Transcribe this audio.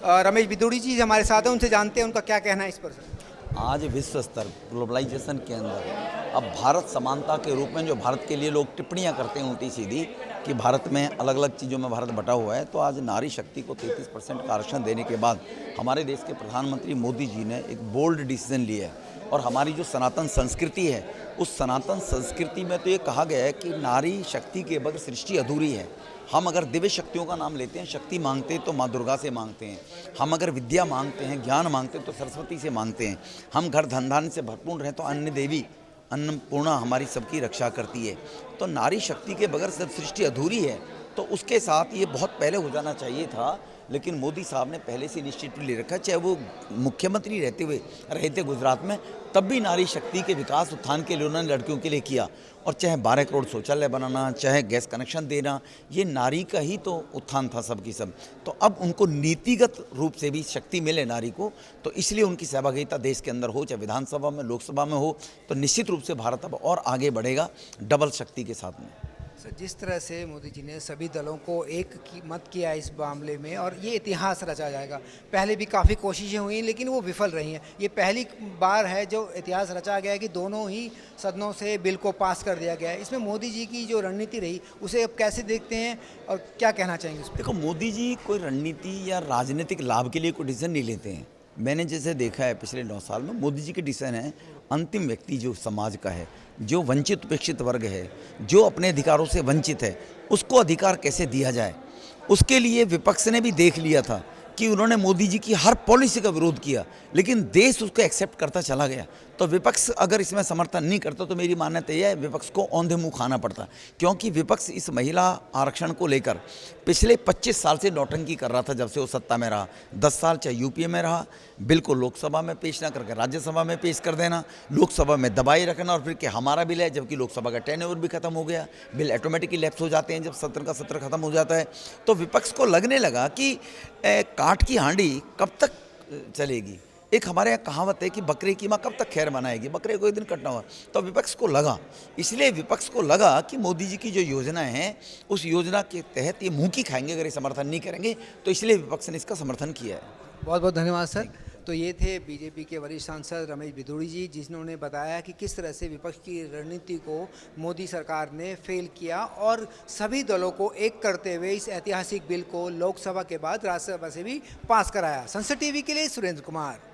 रमेश बिदूड़ी जी हमारे साथ हैं, उनसे जानते हैं उनका क्या कहना है इस पर। आज विश्व स्तर ग्लोबलाइजेशन के अंदर अब भारत समानता के रूप में जो भारत के लिए लोग टिप्पणियां करते हैं उल्टी सीधी कि भारत में अलग अलग चीज़ों में भारत बटा हुआ है, तो आज नारी शक्ति को 33% का आरक्षण देने के बाद हमारे देश के प्रधानमंत्री मोदी जी ने एक बोल्ड डिसीजन लिया है। और हमारी जो सनातन संस्कृति है, उस सनातन संस्कृति में तो ये कहा गया है कि नारी शक्ति के बगैर सृष्टि अधूरी है। हम अगर दिव्य शक्तियों का नाम लेते हैं, शक्ति मांगते हैं तो माँ दुर्गा से मांगते हैं। हम अगर विद्या मांगते हैं, ज्ञान मांगते हैं तो सरस्वती से मांगते हैं। हम घर धन धान्य से भरपूर रहें तो अन्य देवी अन्नपूर्णा हमारी सबकी रक्षा करती है। तो नारी शक्ति के बगैर सब सृष्टि अधूरी है। तो उसके साथ ये बहुत पहले हो जाना चाहिए था, लेकिन मोदी साहब ने पहले से इनिशिएटिव ले रखा। चाहे वो मुख्यमंत्री रहे थे गुजरात में, तब भी नारी शक्ति के विकास उत्थान के लिए उन्होंने लड़कियों के लिए किया। और चाहे 12 करोड़ शौचालय बनाना, चाहे गैस कनेक्शन देना, ये नारी का ही तो उत्थान था सबकी सब। तो अब उनको नीतिगत रूप से भी शक्ति मिले नारी को, तो इसलिए उनकी सहभागिता देश के अंदर हो, चाहे विधानसभा में, लोकसभा में हो, तो निश्चित रूप से भारत अब और आगे बढ़ेगा डबल शक्ति के साथ में। सर, जिस तरह से मोदी जी ने सभी दलों को एक मत किया इस मामले में, और ये इतिहास रचा जाएगा। पहले भी काफ़ी कोशिशें हुई लेकिन वो विफल रही हैं। ये पहली बार है जो इतिहास रचा गया है कि दोनों ही सदनों से बिल को पास कर दिया गया है। इसमें मोदी जी की जो रणनीति रही उसे अब कैसे देखते हैं और क्या कहना चाहेंगे उस पर? देखो, मोदी जी कोई रणनीति या राजनीतिक लाभ के लिए कोई डिसीजन नहीं लेते हैं। मैंने जैसे देखा है पिछले 9 साल में, मोदी जी के डिसीजन है अंतिम व्यक्ति जो समाज का है, जो वंचित उपेक्षित वर्ग है, जो अपने अधिकारों से वंचित है, उसको अधिकार कैसे दिया जाए। उसके लिए विपक्ष ने भी देख लिया था कि उन्होंने मोदी जी की हर पॉलिसी का विरोध किया, लेकिन देश उसको एक्सेप्ट करता चला गया। तो विपक्ष अगर इसमें समर्थन नहीं करता तो मेरी मान्यता यह है विपक्ष को औंधे मुंह खाना पड़ता, क्योंकि विपक्ष इस महिला आरक्षण को लेकर पिछले 25 साल से नौटंकी कर रहा था। जब से वो सत्ता में रहा, 10 साल चाहे यूपीए में रहा, बिल को लोकसभा में पेश ना करके राज्यसभा में पेश कर देना, लोकसभा में दबाए रखना, और फिर कि हमारा बिल है, जबकि लोकसभा का टेन्योर भी खत्म हो गया। बिल ऑटोमेटिकली लैप्स हो जाते हैं जब सत्र का सत्र खत्म हो जाता है। तो विपक्ष को लगने लगा कि काठ की हांडी कब तक चलेगी। एक हमारे यहाँ कहावत है कि बकरे की माँ कब तक खैर मनाएगी, बकरे को एक दिन कटना हुआ। तो विपक्ष को लगा, इसलिए विपक्ष को लगा कि मोदी जी की जो योजना है उस योजना के तहत ये मुंह की खाएंगे अगर ये समर्थन नहीं करेंगे, तो इसलिए विपक्ष ने इसका समर्थन किया है। बहुत बहुत धन्यवाद सर। तो ये थे बीजेपी के वरिष्ठ सांसद रमेश बिदूड़ी जी, जिन्होंने बताया कि किस तरह से विपक्ष की रणनीति को मोदी सरकार ने फेल किया और सभी दलों को एक करते हुए इस ऐतिहासिक बिल को लोकसभा के बाद राज्यसभा से भी पास कराया। संसद टीवी के लिए सुरेंद्र कुमार।